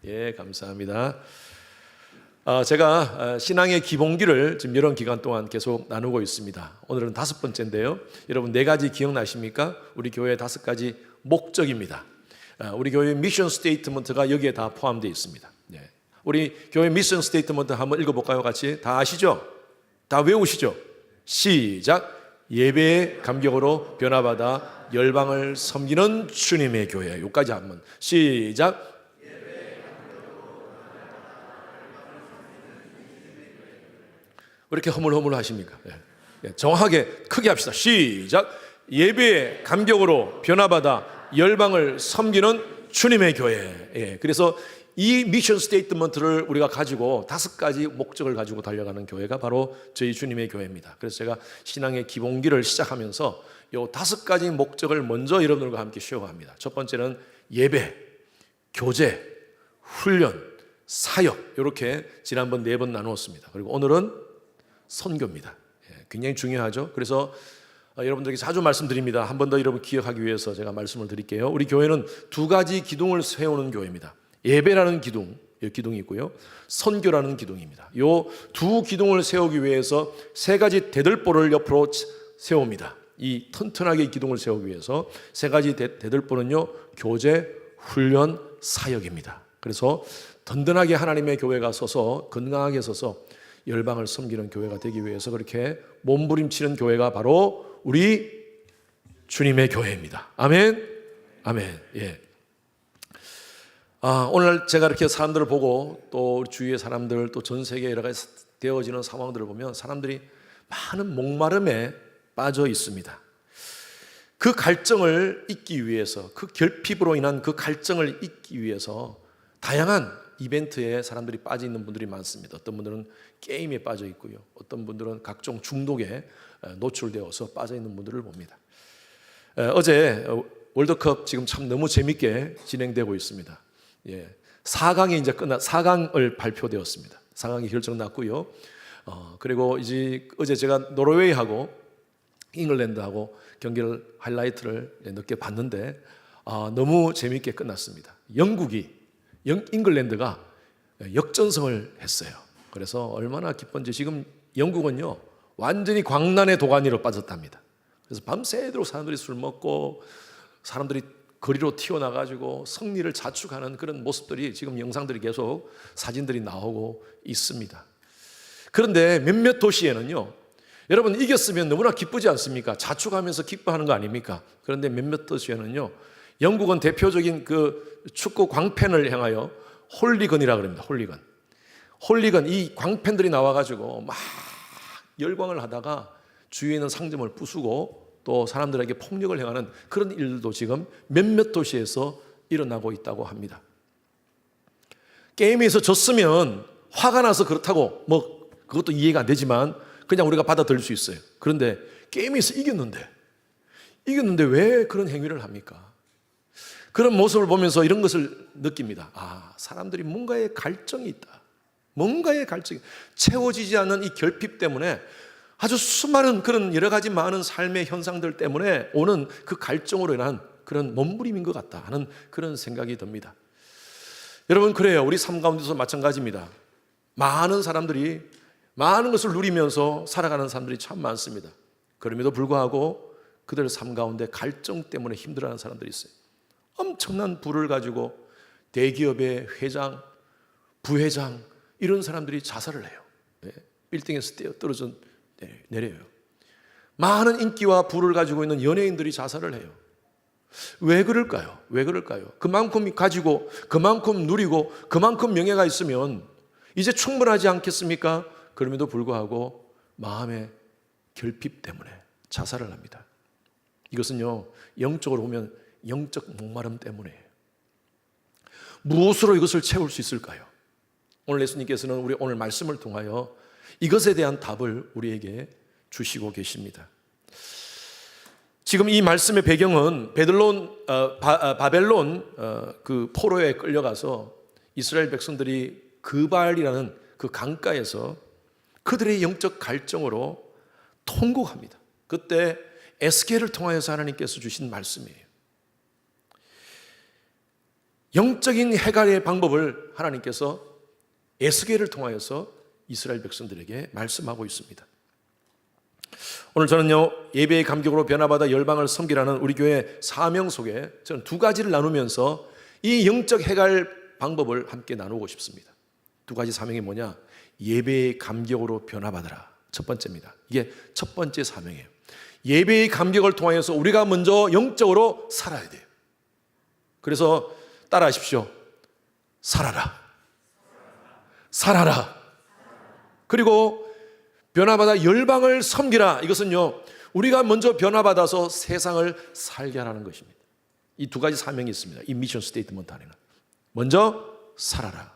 예, 감사합니다. 제가 신앙의 기본기를 지금 이런 기간 동안 계속 나누고 있습니다. 오늘은 5번째인데요. 여러분 4가지 기억나십니까? 우리 교회의 5가지 목적입니다. 우리 교회 미션 스테이트먼트가 여기에 다 포함되어 있습니다. 네. 우리 교회 미션 스테이트먼트 한번 읽어볼까요? 같이 다 아시죠? 다 외우시죠? 시작! 예배의 감격으로 변화받아 열방을 섬기는 주님의 교회. 여기까지 한번 시작! 왜 이렇게 허물허물 하십니까? 정확하게 크게 합시다. 시작! 예배의 감격으로 변화받아 열방을 섬기는 주님의 교회. 그래서 이 미션 스테이트먼트를 우리가 가지고 5가지 목적을 가지고 달려가는 교회가 바로 저희 주님의 교회입니다. 그래서 제가 신앙의 기본기를 시작하면서 이 5가지 목적을 먼저 여러분들과 함께 쉬어갑니다. 첫 번째는 예배, 교제, 훈련, 사역, 이렇게 지난번 4번 나누었습니다. 그리고 오늘은 선교입니다. 굉장히 중요하죠. 그래서 여러분들에게 자주 말씀드립니다. 한 번 더 여러분 기억하기 위해서 제가 말씀을 드릴게요. 우리 교회는 2가지 기둥을 세우는 교회입니다. 예배라는 기둥, 기둥이 있고요. 선교라는 기둥입니다. 이 2 기둥을 세우기 위해서 3가지 대들보를 옆으로 세웁니다. 이 튼튼하게 기둥을 세우기 위해서 3가지 대들보는요, 교제, 훈련, 사역입니다. 그래서 든든하게 하나님의 교회가 서서 건강하게 서서 열방을 섬기는 교회가 되기 위해서 그렇게 몸부림치는 교회가 바로 우리 주님의 교회입니다. 아멘. 아멘. 예. 오늘 제가 이렇게 사람들을 보고 또 우리 주위의 사람들 또 전 세계 여러 가지 되어지는 상황들을 보면 사람들이 많은 목마름에 빠져 있습니다. 그 갈증을 잊기 위해서, 그 결핍으로 인한 그 갈증을 잊기 위해서 다양한 이벤트에 사람들이 빠져 있는 분들이 많습니다. 어떤 분들은 게임에 빠져 있고요. 어떤 분들은 각종 중독에 노출되어서 빠져 있는 분들을 봅니다. 어제 월드컵 지금 참 너무 재밌게 진행되고 있습니다. 4강이 이제 4강을 발표되었습니다. 4강이 결정 났고요. 그리고 이제 어제 제가 노르웨이하고 잉글랜드하고 경기를 하이라이트를 늦게 봤는데 너무 재밌게 끝났습니다. 잉글랜드가 역전승을 했어요. 그래서 얼마나 기쁜지 지금 영국은요 완전히 광란의 도가니로 빠졌답니다. 그래서 밤새도록 사람들이 술 먹고 사람들이 거리로 튀어나가지고 승리를 자축하는 그런 모습들이 지금 영상들이 계속 사진들이 나오고 있습니다. 그런데 몇몇 도시에는요, 여러분 이겼으면 너무나 기쁘지 않습니까? 자축하면서 기뻐하는 거 아닙니까? 그런데 몇몇 도시에는요, 영국은 대표적인 그 축구 광팬을 향하여 홀리건이라고 합니다. 홀리건 이 광팬들이 나와가지고 막 열광을 하다가 주위에 있는 상점을 부수고 또 사람들에게 폭력을 행하는 그런 일도 지금 몇몇 도시에서 일어나고 있다고 합니다. 게임에서 졌으면 화가 나서 그렇다고 뭐 그것도 이해가 안 되지만 그냥 우리가 받아들일 수 있어요. 그런데 게임에서 이겼는데 왜 그런 행위를 합니까? 그런 모습을 보면서 이런 것을 느낍니다. 사람들이 뭔가에 갈증이 있다. 뭔가에 갈증이 채워지지 않는 이 결핍 때문에 아주 수많은 그런 여러 가지 많은 삶의 현상들 때문에 오는 그 갈증으로 인한 그런 몸부림인 것 같다 하는 그런 생각이 듭니다. 여러분 그래요. 우리 삶 가운데서 마찬가지입니다. 많은 사람들이 많은 것을 누리면서 살아가는 사람들이 참 많습니다. 그럼에도 불구하고 그들 삶 가운데 갈증 때문에 힘들어하는 사람들이 있어요. 엄청난 부를 가지고 대기업의 회장, 부회장 이런 사람들이 자살을 해요. 빌딩에서 떨어져 내려요. 많은 인기와 부를 가지고 있는 연예인들이 자살을 해요. 왜 그럴까요? 그만큼 가지고 그만큼 누리고 그만큼 명예가 있으면 이제 충분하지 않겠습니까? 그럼에도 불구하고 마음의 결핍 때문에 자살을 합니다. 이것은요 영적으로 보면 영적 목마름 때문이에요. 무엇으로 이것을 채울 수 있을까요? 오늘 예수님께서는 우리 오늘 말씀을 통하여 이것에 대한 답을 우리에게 주시고 계십니다. 지금 이 말씀의 배경은 바벨론 그 포로에 끌려가서 이스라엘 백성들이 그발이라는 그 강가에서 그들의 영적 갈증으로 통곡합니다. 그때 에스겔을 통하여서 하나님께서 주신 말씀이에요. 영적인 해갈의 방법을 하나님께서 에스겔을 통하여서 이스라엘 백성들에게 말씀하고 있습니다. 오늘 저는요, 예배의 감격으로 변화받아 열방을 섬기라는 우리 교회 사명 속에 저는 두 가지를 나누면서 이 영적 해갈 방법을 함께 나누고 싶습니다. 두 가지 사명이 뭐냐? 예배의 감격으로 변화받으라. 첫 번째입니다. 이게 첫 번째 사명이에요. 예배의 감격을 통하여서 우리가 먼저 영적으로 살아야 돼요. 그래서 따라하십시오. 살아라. 살아라. 그리고 변화받아 열방을 섬기라. 이것은요, 우리가 먼저 변화받아서 세상을 살게 하라는 것입니다. 이 두 가지 사명이 있습니다. 이 미션 스테이트먼트 안에는. 먼저 살아라.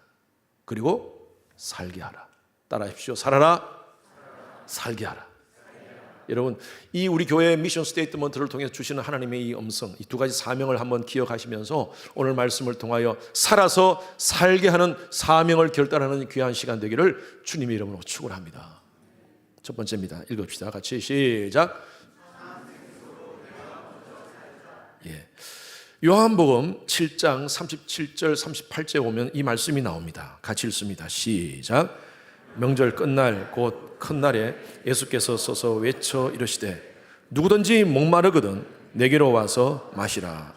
그리고 살게 하라. 따라하십시오. 살아라. 살게 하라. 여러분, 이 우리 교회의 미션 스테이트먼트를 통해서 주시는 하나님의 이 음성, 이 두 가지 사명을 한번 기억하시면서 오늘 말씀을 통하여 살아서 살게 하는 사명을 결단하는 귀한 시간 되기를 주님의 이름으로 축원합니다. 첫 번째입니다. 읽읍시다. 같이 시작. 예. 요한복음 7장 37절 38절에 보면 이 말씀이 나옵니다. 같이 읽습니다. 시작. 명절 끝날 곧 큰 날에 예수께서 서서 외쳐 이르시되 누구든지 목마르거든 내게로 와서 마시라.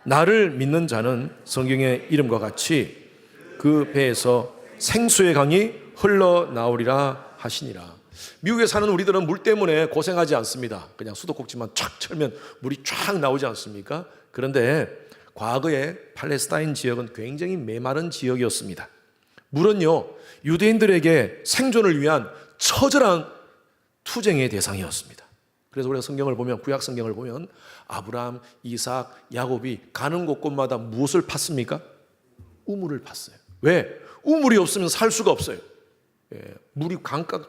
나를 믿는 자는 성경의 이름과 같이 그 배에서 생수의 강이 흘러나오리라 하시니라. 미국에 사는 우리들은 물 때문에 고생하지 않습니다. 그냥 수도꼭지만 촥 철면 물이 쫙 나오지 않습니까? 그런데 과거에 팔레스타인 지역은 굉장히 메마른 지역이었습니다. 물은요, 유대인들에게 생존을 위한 처절한 투쟁의 대상이었습니다. 그래서 우리가 성경을 보면, 구약 성경을 보면 아브라함, 이삭, 야곱이 가는 곳곳마다 무엇을 팠습니까? 우물을 팠어요. 왜? 우물이 없으면 살 수가 없어요. 예, 물이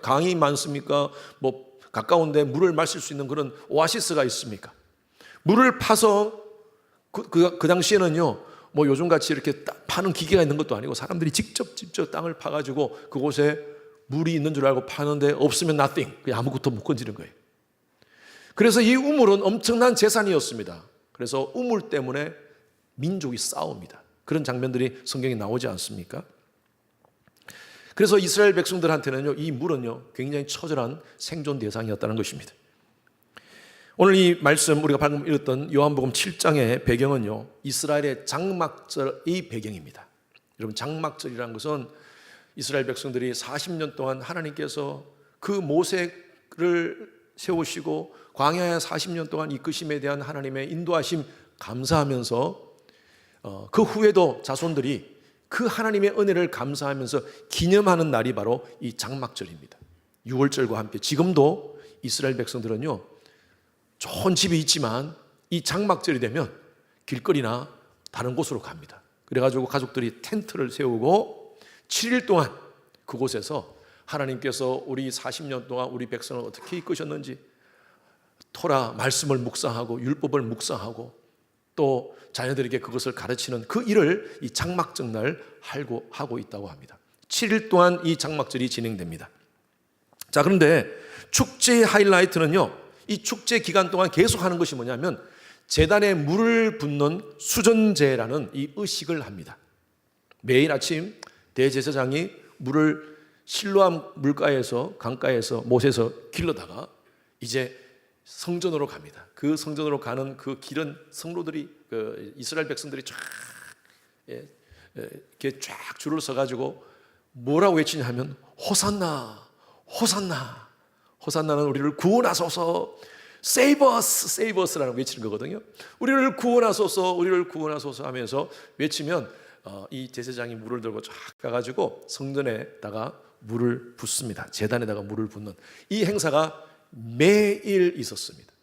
강이 많습니까? 뭐 가까운데 물을 마실 수 있는 그런 오아시스가 있습니까? 물을 파서 그 당시에는요, 뭐 요즘같이 이렇게 파는 기계가 있는 것도 아니고 사람들이 직접 땅을 파가지고 그곳에 물이 있는 줄 알고 파는데 없으면 nothing, 그냥 아무것도 못 건지는 거예요. 그래서 이 우물은 엄청난 재산이었습니다. 그래서 우물 때문에 민족이 싸웁니다. 그런 장면들이 성경에 나오지 않습니까? 그래서 이스라엘 백성들한테는요, 이 물은요, 굉장히 처절한 생존 대상이었다는 것입니다. 오늘 이 말씀 우리가 방금 읽었던 요한복음 7장의 배경은요, 이스라엘의 장막절의 배경입니다. 여러분, 장막절이라는 것은 이스라엘 백성들이 40년 동안 하나님께서 그 모세를 세우시고 광야에 40년 동안 이끄심에 대한 하나님의 인도하심 감사하면서 그 후에도 자손들이 그 하나님의 은혜를 감사하면서 기념하는 날이 바로 이 장막절입니다. 6월절과 함께 지금도 이스라엘 백성들은요, 좋은 집이 있지만 이 장막절이 되면 길거리나 다른 곳으로 갑니다. 그래가지고 가족들이 텐트를 세우고 7일 동안 그곳에서 하나님께서 우리 40년 동안 우리 백성을 어떻게 이끄셨는지 토라 말씀을 묵상하고 율법을 묵상하고 또 자녀들에게 그것을 가르치는 그 일을 이 장막절 날 하고 있다고 합니다. 7일 동안 이 장막절이 진행됩니다. 자, 그런데 축제의 하이라이트는요, 이 축제 기간 동안 계속 하는 것이 뭐냐면 제단에 물을 붓는 수전제라는 이 의식을 합니다. 매일 아침 대제사장이 물을 실로암 물가에서 강가에서 못에서 길러다가 이제 성전으로 갑니다. 그 성전으로 가는 그 길은 성로들이 이스라엘 백성들이 쫙 이렇게 쫙 줄을 서가지고 뭐라고 외치냐 하면 호산나, 호산나, 호산나는 우리를 구원하소서, Save us, Save us라는 외치는 거거든요. 우리를 구원하소서, 우리를 구원하소서 하면서 외치면 이 제사장이 물을 들고 쫙 가가지고 성전에다가 물을 붓습니다. 제단에다가 물을 붓는 이 행사가 매일 있었습니다.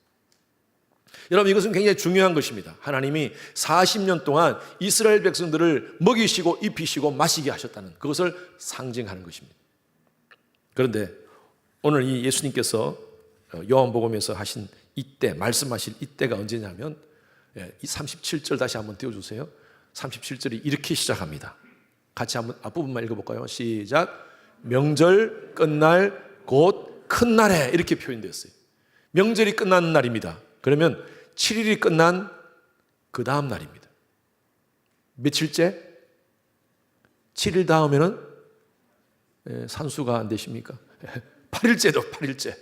여러분, 이것은 굉장히 중요한 것입니다. 하나님이 40년 동안 이스라엘 백성들을 먹이시고 입히시고 마시게 하셨다는 그것을 상징하는 것입니다. 그런데 오늘 이 예수님께서 요한복음에서 하신 이때, 말씀하실 이때가 언제냐면 이 37절 다시 한번 띄워주세요. 37절이 이렇게 시작합니다. 같이 한번 앞부분만 읽어볼까요? 시작. 명절 끝날 곧 큰 날에 이렇게 표현되었어요. 명절이 끝나는 날입니다. 그러면 7일이 끝난 그 다음 날입니다. 며칠째? 7일 다음에는 산수가 안 되십니까? 8일째도 8일째.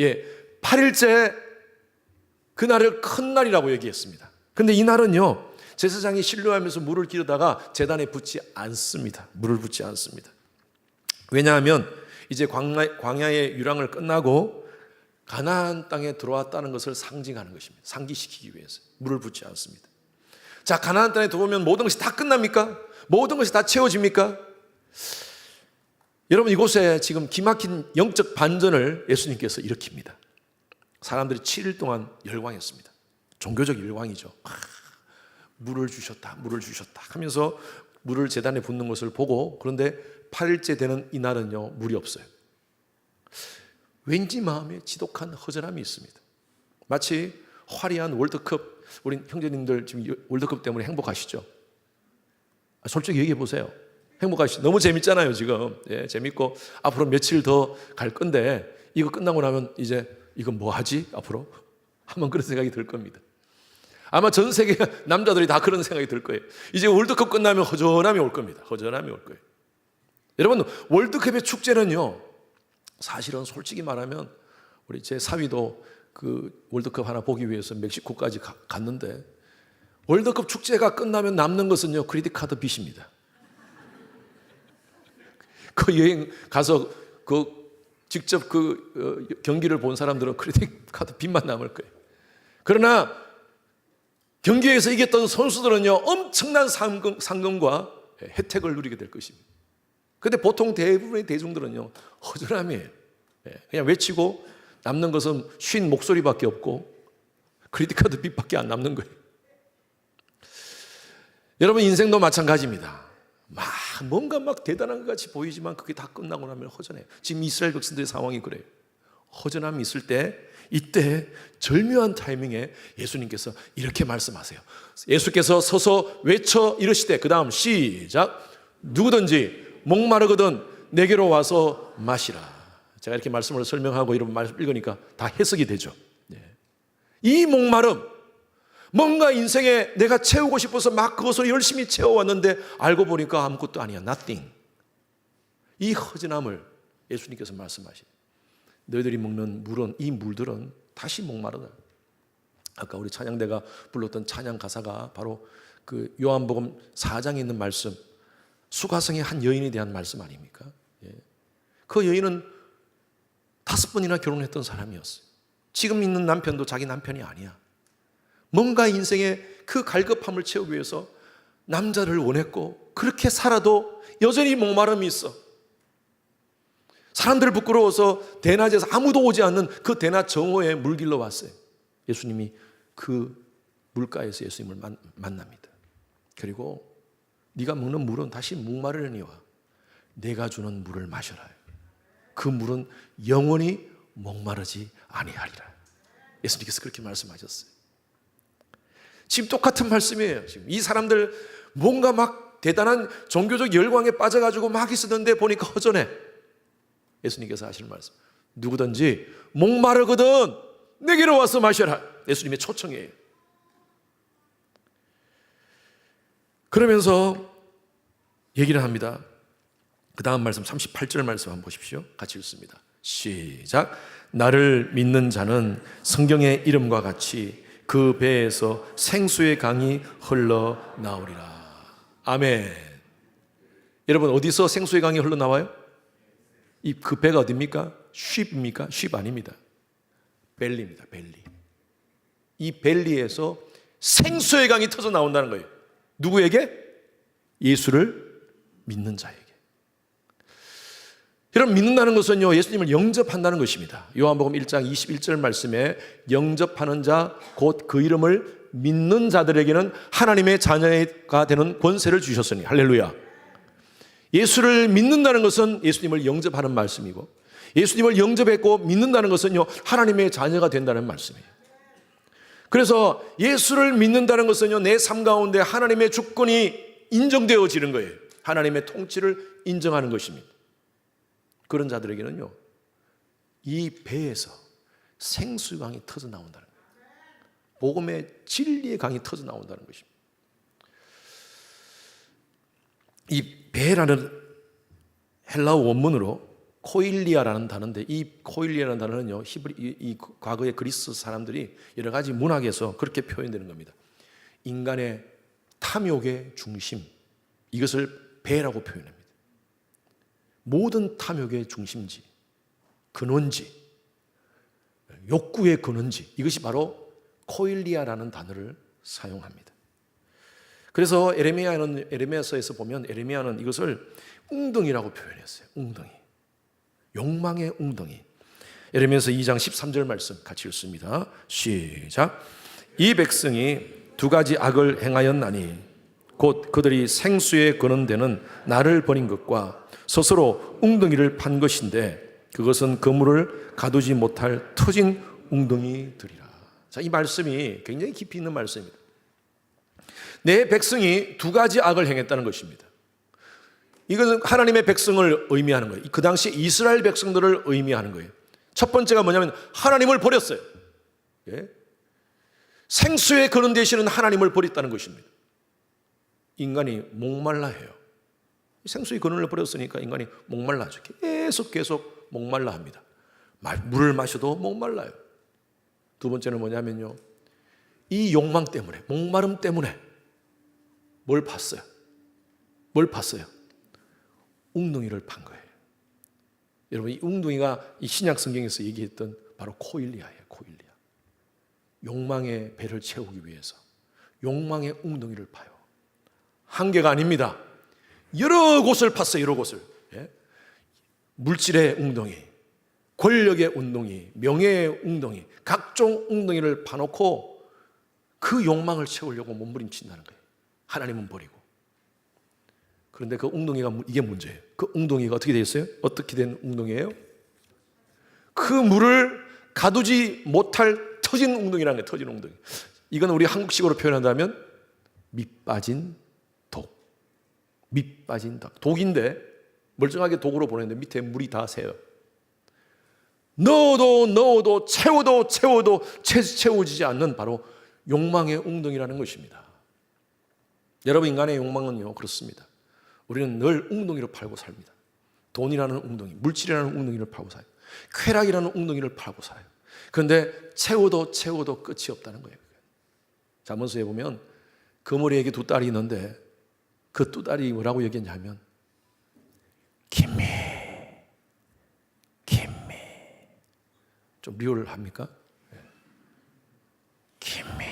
예, 8일째 그날을 큰 날이라고 얘기했습니다. 근데 이 날은요, 제사장이 신뢰하면서 물을 기르다가 제단에 붓지 않습니다. 물을 붓지 않습니다. 왜냐하면 이제 광야의 유랑을 끝나고 가나안 땅에 들어왔다는 것을 상징하는 것입니다. 상기시키기 위해서 물을 붓지 않습니다. 자, 가나안 땅에 들어오면 모든 것이 다 끝납니까? 모든 것이 다 채워집니까? 여러분, 이곳에 지금 기막힌 영적 반전을 예수님께서 일으킵니다. 사람들이 7일 동안 열광했습니다. 종교적 열광이죠. 물을 주셨다, 물을 주셨다 하면서 물을 제단에 붓는 것을 보고, 그런데 8일째 되는 이날은요, 물이 없어요. 왠지 마음에 지독한 허전함이 있습니다. 마치 화려한 월드컵, 우리 형제님들 지금 월드컵 때문에 행복하시죠? 솔직히 얘기해 보세요. 행복하시죠? 너무 재밌잖아요, 지금. 예, 재밌고 앞으로 며칠 더 갈 건데, 이거 끝나고 나면 이제 이건 뭐 하지? 앞으로? 한번 그런 생각이 들 겁니다. 아마 전 세계 남자들이 다 그런 생각이 들 거예요. 이제 월드컵 끝나면 허전함이 올 겁니다. 허전함이 올 거예요. 여러분, 월드컵의 축제는요, 사실은 솔직히 말하면 우리 제 사위도 그 월드컵 하나 보기 위해서 멕시코까지 갔는데, 월드컵 축제가 끝나면 남는 것은요, 크레딧 카드 빚입니다. 그 여행 가서 직접 경기를 본 사람들은 크레딧 카드 빚만 남을 거예요. 그러나 경기에서 이겼던 선수들은요, 엄청난 상금과 혜택을 누리게 될 것입니다. 그런데 보통 대부분의 대중들은요, 허전함이에요. 그냥 외치고 남는 것은 쉰 목소리밖에 없고 크레딧 카드 빚밖에 안 남는 거예요. 여러분, 인생도 마찬가지입니다. 뭔가 대단한 것 같이 보이지만 그게 다 끝나고 나면 허전해요. 지금 이스라엘 백성들의 상황이 그래요. 허전함이 있을 때, 이때 절묘한 타이밍에 예수님께서 이렇게 말씀하세요. 예수께서 서서 외쳐 이르시되, 그 다음 시작. 누구든지 목마르거든 내게로 와서 마시라. 제가 이렇게 말씀을 설명하고 이런 말씀 읽으니까 다 해석이 되죠. 이 목마름, 뭔가 인생에 내가 채우고 싶어서 막 그것을 열심히 채워왔는데 알고 보니까 아무것도 아니야. nothing. 이 허전함을 예수님께서 말씀하시죠. 너희들이 먹는 물은, 이 물들은 다시 목마르다. 아까 우리 찬양대가 불렀던 찬양 가사가 바로 그 요한복음 4장에 있는 말씀, 수가성의 한 여인에 대한 말씀 아닙니까? 그 여인은 5번이나 결혼했던 사람이었어요. 지금 있는 남편도 자기 남편이 아니야. 뭔가 인생의 그 갈급함을 채우기 위해서 남자를 원했고, 그렇게 살아도 여전히 목마름이 있어. 사람들 부끄러워서 대낮에서 아무도 오지 않는 그 대낮 정오에 물길러 왔어요. 예수님이 그 물가에서 예수님을 만납니다. 그리고 네가 먹는 물은 다시 목마르려니와 내가 주는 물을 마셔라. 그 물은 영원히 목마르지 아니하리라. 예수님께서 그렇게 말씀하셨어요. 지금 똑같은 말씀이에요. 지금 이 사람들 뭔가 막 대단한 종교적 열광에 빠져가지고 막 있었는데 보니까 허전해. 예수님께서 하시는 말씀, 누구든지 목마르거든 내게로 와서 마셔라. 예수님의 초청이에요. 그러면서 얘기를 합니다. 그 다음 말씀 38절 말씀 한번 보십시오. 같이 읽습니다. 시작. 나를 믿는 자는 성경의 이름과 같이 그 배에서 생수의 강이 흘러나오리라. 아멘. 여러분, 어디서 생수의 강이 흘러나와요? 그 배가 어디입니까? 쉽입니까? 쉽 아닙니다. 벨리입니다. 벨리. 이 벨리에서 생수의 강이 터져 나온다는 거예요. 누구에게? 예수를 믿는 자에게. 여러분, 믿는다는 것은요, 예수님을 영접한다는 것입니다. 요한복음 1장 21절 말씀에 영접하는 자, 곧 그 이름을 믿는 자들에게는 하나님의 자녀가 되는 권세를 주셨으니. 할렐루야. 예수를 믿는다는 것은 예수님을 영접하는 말씀이고, 예수님을 영접했고 믿는다는 것은요, 하나님의 자녀가 된다는 말씀이에요. 그래서 예수를 믿는다는 것은요, 내 삶 가운데 하나님의 주권이 인정되어지는 거예요. 하나님의 통치를 인정하는 것입니다. 그런 자들에게는요, 이 배에서 생수의 강이 터져 나온다는 거예요. 복음의 진리의 강이 터져 나온다는 것입니다. 이 배라는 헬라어 원문으로 코일리아라는 단어인데, 이 코일리아라는 단어는요, 이 과거의 그리스 사람들이 여러 가지 문학에서 그렇게 표현되는 겁니다. 인간의 탐욕의 중심, 이것을 배라고 표현합니다. 모든 탐욕의 중심지, 근원지, 욕구의 근원지, 이것이 바로 코일리아라는 단어를 사용합니다. 그래서 에레미야서에서 보면 에레미야는 이것을 웅덩이라고 표현했어요. 웅덩이, 욕망의 웅덩이. 에레미야서 2장 13절 말씀 같이 읽습니다. 시작. 이 백성이 두 가지 악을 행하였나니 곧 그들이 생수에 거는데는 나를 버린 것과 스스로 웅덩이를 판 것인데 그것은 그물을 가두지 못할 터진 웅덩이들이라. 자, 이 말씀이 굉장히 깊이 있는 말씀입니다. 내 백성이 두 가지 악을 행했다는 것입니다. 이것은 하나님의 백성을 의미하는 거예요. 그 당시 이스라엘 백성들을 의미하는 거예요. 첫 번째가 뭐냐면 하나님을 버렸어요. 예? 생수에 거는 되시는 하나님을 버렸다는 것입니다. 인간이 목말라 해요. 생수의 근원을 버렸으니까 인간이 목말라죠. 계속 목말라 합니다. 물을 마셔도 목말라요. 두 번째는 뭐냐면요, 이 욕망 때문에, 목마름 때문에 뭘 팠어요? 웅덩이를 판 거예요. 여러분, 이 웅덩이가 이 신약 성경에서 얘기했던 바로 코일리아예요. 코일리아. 욕망의 배를 채우기 위해서 욕망의 웅덩이를 파요. 한 개가 아닙니다. 여러 곳을 팠어요. 여러 곳을. 예? 물질의 웅덩이, 권력의 웅덩이, 명예의 웅덩이, 각종 웅덩이를 파놓고 그 욕망을 채우려고 몸부림친다는 거예요. 하나님은 버리고. 그런데 그 웅덩이가, 이게 문제예요. 그 웅덩이가 어떻게 되어 있어요? 어떻게 된 웅덩이예요? 그 물을 가두지 못할 터진 웅덩이라는 거예요. 터진 웅덩이. 이건 우리 한국식으로 표현한다면 밑빠진 독. 밑빠진 독. 독인데 멀쩡하게 독으로 보내는데 밑에 물이 다 새요. 넣어도 채워도 채워지지 않는 바로 욕망의 웅덩이라는 것입니다. 여러분, 인간의 욕망은요 그렇습니다. 우리는 늘 웅덩이를 팔고 삽니다. 돈이라는 웅덩이, 물질이라는 웅덩이를 팔고 살아요. 쾌락이라는 웅덩이를 팔고 살아요. 그런데 채워도 끝이 없다는 거예요. 잠언서에 보면 그물이에게 두 딸이 있는데 그 두 딸이 뭐라고 얘기했냐면 김미. 좀 리얼 합니까? 김미.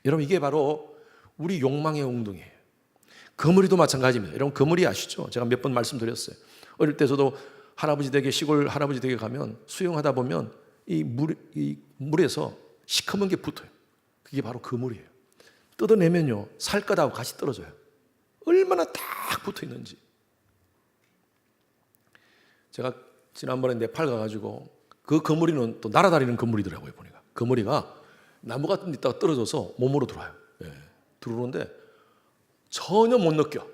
여러분, 이게 바로 우리 욕망의 웅덩이에요. 거물이도 마찬가지입니다. 여러분, 거물이 아시죠? 제가 몇 번 말씀드렸어요. 어릴 때 저도 할아버지 댁에, 시골 할아버지 댁에 가면 수영하다 보면 이 물에서 시커먼 게 붙어요. 그게 바로 거물이에요. 뜯어내면요 살갗하고 같이 떨어져요. 얼마나 딱 붙어 있는지. 제가 지난번에 네팔 가가지고 그 거물이는 또 날아다니는 거물이더라고요. 보니까 거물이가 나무 같은 데 있다가 떨어져서 몸으로 들어와요. 예, 들어오는데 전혀 못 느껴.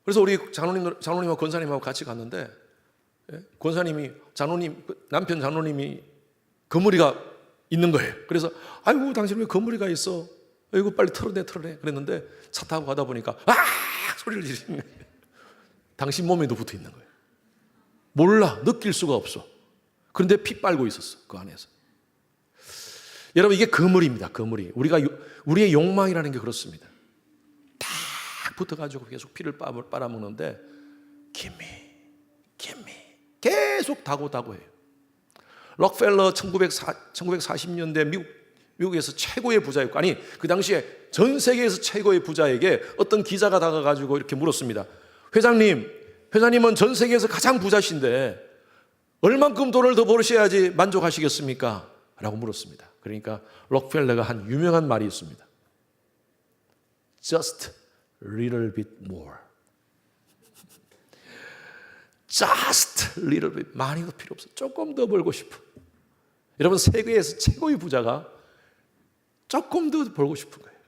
그래서 우리 장로님하고 권사님하고 같이 갔는데, 예? 권사님이 남편 장로님이 거물이가 있는 거예요. 그래서 아이고 당신 왜 거물이가 있어? 이거 빨리 털어내. 그랬는데 차 타고 가다 보니까 소리를 지르는 거예요. 당신 몸에도 붙어 있는 거예요. 몰라, 느낄 수가 없어. 그런데 피 빨고 있었어, 그 안에서. 여러분, 이게 거물입니다. 거물이. 우리의 욕망이라는 게 그렇습니다. 딱 붙어가지고 계속 피를 빨아먹는데 김미 계속 다고해요. 록펠러 1940년대 미국에서 최고의 부자였고, 아니 그 당시에 전 세계에서 최고의 부자에게 어떤 기자가 다가가지고 이렇게 물었습니다. 회장님은 전 세계에서 가장 부자신데 얼만큼 돈을 더 벌으셔야지 만족하시겠습니까? 라고 물었습니다. 그러니까 록펠러가 한 유명한 말이 있습니다. Just a little bit more. Just a little bit. 많이도 필요 없어. 조금 더 벌고 싶어. 여러분, 세계에서 최고의 부자가 조금 더 벌고 싶은 거예요.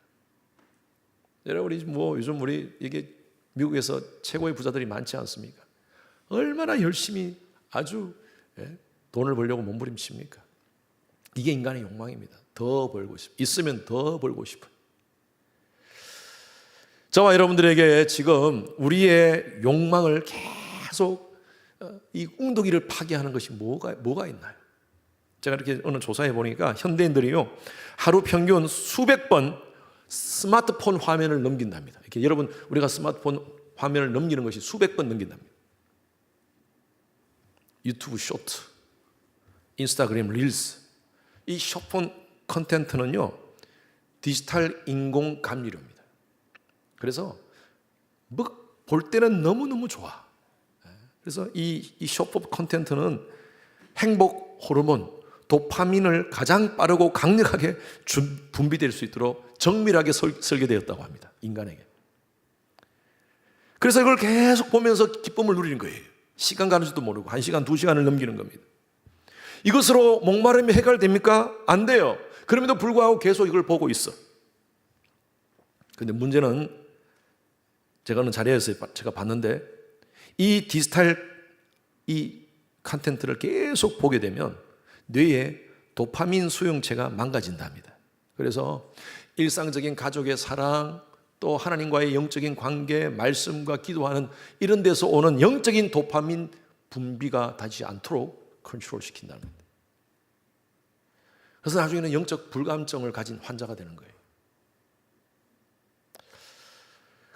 여러분, 요즘 이게 미국에서 최고의 부자들이 많지 않습니까? 얼마나 열심히 아주 돈을 벌려고 몸부림칩니까? 이게 인간의 욕망입니다. 더 벌고 싶어. 있으면 더 벌고 싶어. 저와 여러분들에게 지금 우리의 욕망을 계속 이 웅덩이를 파괴하는 것이 뭐가 있나요? 제가 이렇게 어느 조사해 보니까 현대인들이요, 하루 평균 수백 번 스마트폰 화면을 넘긴답니다. 이렇게 여러분, 우리가 스마트폰 화면을 넘기는 것이 수백 번 넘긴답니다. 유튜브 쇼트, 인스타그램 릴스, 이 숏폼 컨텐츠는요, 디지털 인공 감미료입니다. 그래서 볼 때는 너무너무 좋아. 그래서 이 숏폼 컨텐츠는 행복 호르몬, 도파민을 가장 빠르고 강력하게 분비될 수 있도록 정밀하게 설계되었다고 합니다, 인간에게. 그래서 이걸 계속 보면서 기쁨을 누리는 거예요. 시간 가는 줄도 모르고 1시간, 2시간을 넘기는 겁니다. 이것으로 목마름이 해결됩니까? 안 돼요. 그럼에도 불구하고 계속 이걸 보고 있어. 그런데 문제는, 제가 어느 자리에서 제가 봤는데, 이 디지털 이 컨텐츠를 계속 보게 되면 뇌의 도파민 수용체가 망가진답니다. 그래서 일상적인 가족의 사랑, 또 하나님과의 영적인 관계, 말씀과 기도하는 이런 데서 오는 영적인 도파민 분비가 되지 않도록 컨트롤 시킨다는 겁니다. 그래서 나중에는 영적 불감증을 가진 환자가 되는 거예요.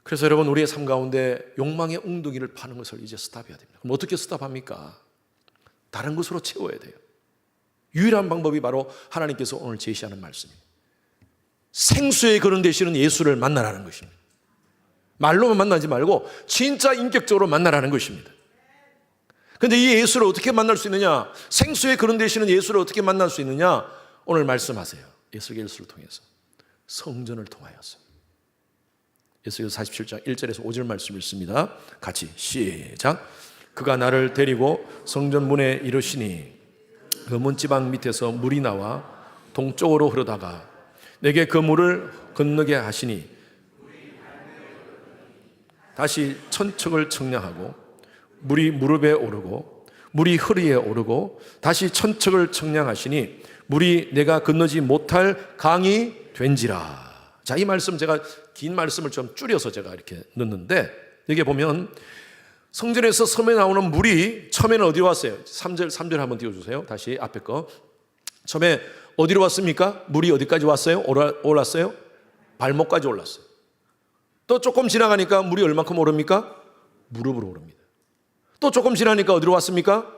그래서 여러분, 우리의 삶 가운데 욕망의 웅덩이를 파는 것을 이제 스탑해야 됩니다. 그럼 어떻게 스탑합니까? 다른 것으로 채워야 돼요. 유일한 방법이 바로 하나님께서 오늘 제시하는 말씀입니다. 생수의 그런 되시는 예수를 만나라는 것입니다. 말로만 만나지 말고 진짜 인격적으로 만나라는 것입니다. 그런데 이 예수를 어떻게 만날 수 있느냐? 생수의 그런 되시는 예수를 어떻게 만날 수 있느냐? 오늘 말씀하세요. 에스겔서를 통해서, 성전을 통하여서. 에스겔 47장 1절에서 5절 말씀 읽습니다. 같이 시작. 그가 나를 데리고 성전 문에 이르시니 그 문지방 밑에서 물이 나와 동쪽으로 흐르다가 내게 그 물을 건너게 하시니 다시 천척을 청량하고 물이 무릎에 오르고 물이 허리에 오르고 다시 천척을 청량하시니 물이 내가 건너지 못할 강이 된지라. 자, 이 말씀, 제가 긴 말씀을 좀 줄여서 제가 이렇게 넣는데, 여기 보면 성전에서 섬에 나오는 물이 처음에는 어디로 왔어요? 3절 한번 띄워주세요. 다시 앞에 거. 처음에 어디로 왔습니까? 물이 어디까지 왔어요? 올랐어요? 발목까지 올랐어요. 또 조금 지나가니까 물이 얼마큼 오릅니까? 무릎으로 오릅니다. 또 조금 지나니까 어디로 왔습니까?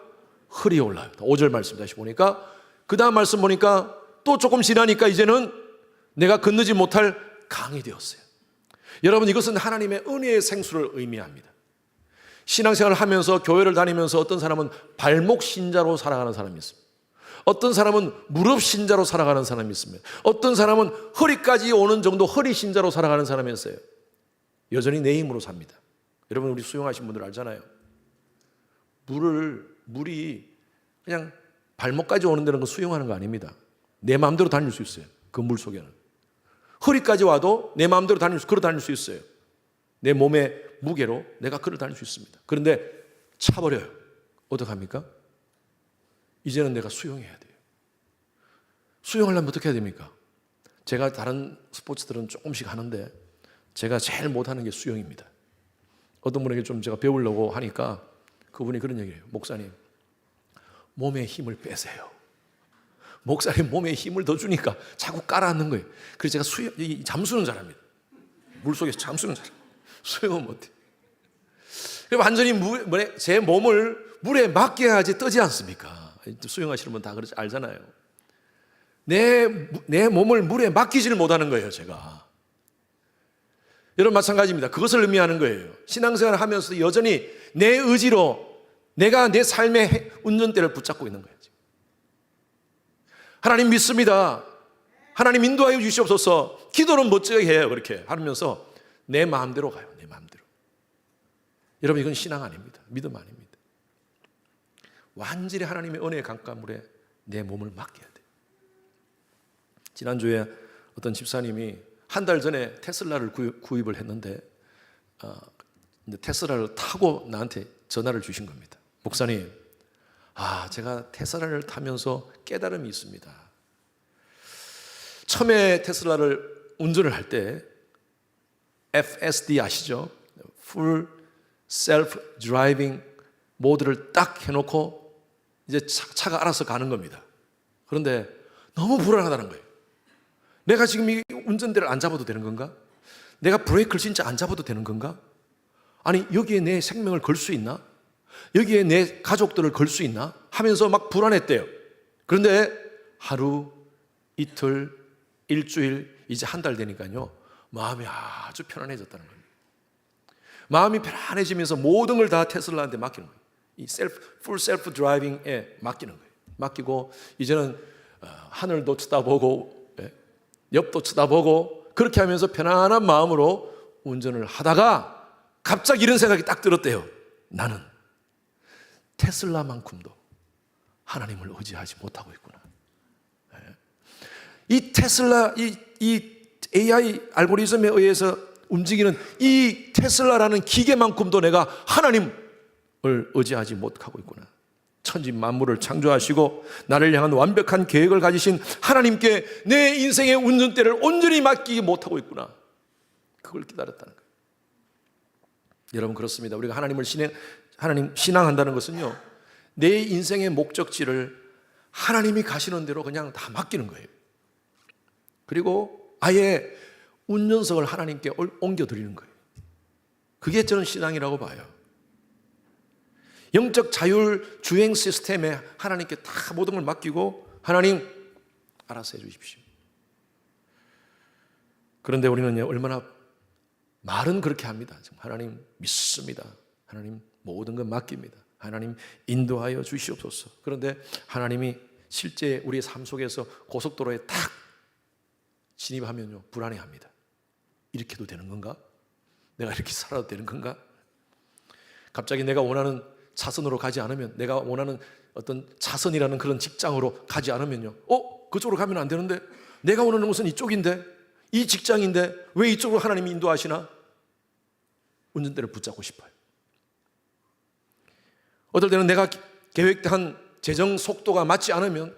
허리에 올라요. 5절 말씀 다시 보니까, 그 다음 말씀 보니까 또 조금 지나니까 이제는 내가 건너지 못할 강이 되었어요. 여러분, 이것은 하나님의 은혜의 생수를 의미합니다. 신앙생활을 하면서, 교회를 다니면서 어떤 사람은 발목 신자로 살아가는 사람이 있습니다. 어떤 사람은 무릎 신자로 살아가는 사람이 있습니다. 어떤 사람은 허리까지 오는 정도 허리 신자로 살아가는 사람이 있어요. 여전히 내 힘으로 삽니다. 여러분, 우리 수영하신 분들 알잖아요. 물이 그냥 발목까지 오는 데는 수영하는 거 아닙니다. 내 마음대로 다닐 수 있어요. 그 물 속에는. 허리까지 와도 내 마음대로 걸어 다닐 수 있어요. 내 몸의 무게로 내가 걸어 다닐 수 있습니다. 그런데 차버려요. 어떡합니까? 이제는 내가 수영해야 돼요. 수영하려면 어떻게 해야 됩니까? 제가 다른 스포츠들은 조금씩 하는데 제가 제일 못하는 게 수영입니다. 어떤 분에게 좀 제가 배우려고 하니까 그분이 그런 얘기를 해요. 목사님, 몸에 힘을 빼세요. 목사님, 몸에 힘을 더 주니까 자꾸 깔아앉는 거예요. 그래서 제가 잠수는 잘합니다. 물속에서 잠수는 잘합니다. 수영은 못해요. 완전히 제 몸을 물에 맡겨야지 뜨지 않습니까? 수영하시는 분 다 그렇지 알잖아요. 내 몸을 물에 맡기지를 못하는 거예요, 제가. 여러분, 마찬가지입니다. 그것을 의미하는 거예요. 신앙생활을 하면서 여전히 내 의지로 내가 내 삶의 운전대를 붙잡고 있는 거예요. 하나님 믿습니다. 하나님 인도하여 주시옵소서. 기도는 멋지게 해요. 그렇게 하면서 내 마음대로 가요. 내 마음대로. 여러분, 이건 신앙 아닙니다. 믿음 아닙니다. 완전히 하나님의 은혜의 강가물에 내 몸을 맡겨야 돼요. 지난주에 어떤 집사님이 한 달 전에 테슬라를 구입을 했는데 테슬라를 타고 나한테 전화를 주신 겁니다. 목사님, 제가 테슬라를 타면서 깨달음이 있습니다. 처음에 테슬라를 운전을 할 때 FSD 아시죠? Full Self Driving 모드를 딱 해놓고 이제 차가 알아서 가는 겁니다. 그런데 너무 불안하다는 거예요. 내가 지금 이 운전대를 안 잡아도 되는 건가? 내가 브레이크를 진짜 안 잡아도 되는 건가? 아니, 여기에 내 생명을 걸 수 있나? 여기에 내 가족들을 걸 수 있나? 하면서 막 불안했대요. 그런데 하루, 이틀, 일주일, 이제 한 달 되니까요, 마음이 아주 편안해졌다는 거예요. 마음이 편안해지면서 모든 걸 다 테슬라한테 맡기는 거예요. 이 풀 셀프 드라이빙에 맡기는 거예요. 맡기고 이제는 하늘도 쳐다보고 옆도 쳐다보고 그렇게 하면서 편안한 마음으로 운전을 하다가 갑자기 이런 생각이 딱 들었대요. 나는 테슬라만큼도 하나님을 의지하지 못하고 있구나. 이 테슬라, 이 AI 알고리즘에 의해서 움직이는 이 테슬라라는 기계만큼도 내가 하나님을 의지하지 못하고 있구나. 천지 만물을 창조하시고 나를 향한 완벽한 계획을 가지신 하나님께 내 인생의 운전대를 온전히 맡기지 못하고 있구나. 그걸 깨달았다는 거예요. 여러분, 그렇습니다. 우리가 하나님 신앙한다는 것은요, 내 인생의 목적지를 하나님이 가시는 대로 그냥 다 맡기는 거예요. 그리고 아예 운전석을 하나님께 옮겨드리는 거예요. 그게 저는 신앙이라고 봐요. 영적 자율 주행 시스템에 하나님께 다 모든 걸 맡기고 하나님 알아서 해주십시오. 그런데 우리는 얼마나 말은 그렇게 합니다. 하나님 믿습니다. 하나님 모든 걸 맡깁니다. 하나님 인도하여 주시옵소서. 그런데 하나님이 실제 우리의 삶 속에서 고속도로에 탁 진입하면요, 불안해합니다. 이렇게도 되는 건가? 내가 이렇게 살아도 되는 건가? 갑자기 내가 원하는 차선으로 가지 않으면, 내가 원하는 어떤 차선이라는 그런 직장으로 가지 않으면요, 그쪽으로 가면 안 되는데, 내가 원하는 곳은 이쪽인데, 이 직장인데 왜 이쪽으로 하나님이 인도하시나? 운전대를 붙잡고 싶어요. 어떨 때는 내가 계획한 재정 속도가 맞지 않으면,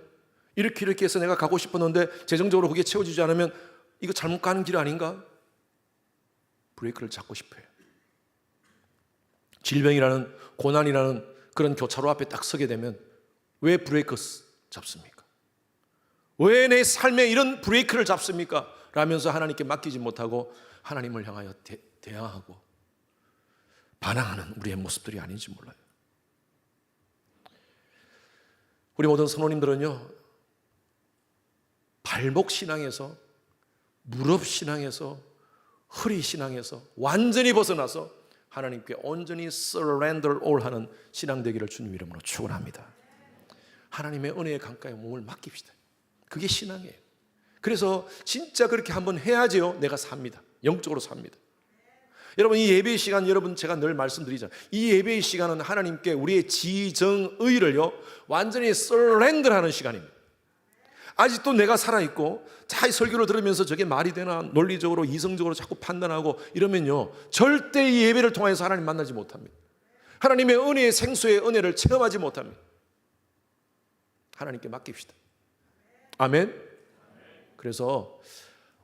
이렇게 해서 내가 가고 싶었는데 재정적으로 그게 채워지지 않으면 이거 잘못 가는 길 아닌가? 브레이크를 잡고 싶어요. 질병이라는, 고난이라는 그런 교차로 앞에 딱 서게 되면 왜 브레이크 잡습니까? 왜 내 삶에 이런 브레이크를 잡습니까? 라면서 하나님께 맡기지 못하고 하나님을 향하여 대항하고 반항하는 우리의 모습들이 아닌지 몰라요. 우리 모든 성도님들은요, 발목 신앙에서, 무릎 신앙에서, 허리 신앙에서 완전히 벗어나서 하나님께 온전히 surrender all 하는 신앙 되기를 주님 이름으로 축원합니다. 하나님의 은혜의 강가에 몸을 맡깁시다. 그게 신앙이에요. 그래서 진짜 그렇게 한번 해야지요, 내가 삽니다. 영적으로 삽니다. 여러분, 이 예배의 시간, 여러분 제가 늘 말씀드리잖아요. 이 예배의 시간은 하나님께 우리의 지정의를요 완전히 surrender 하는 시간입니다. 아직도 내가 살아있고 자, 설교를 들으면서 저게 말이 되나 논리적으로 이성적으로 자꾸 판단하고 이러면요, 절대 이 예배를 통해서 하나님 만나지 못합니다. 하나님의 은혜의 생수의 은혜를 체험하지 못합니다. 하나님께 맡깁시다. 아멘. 그래서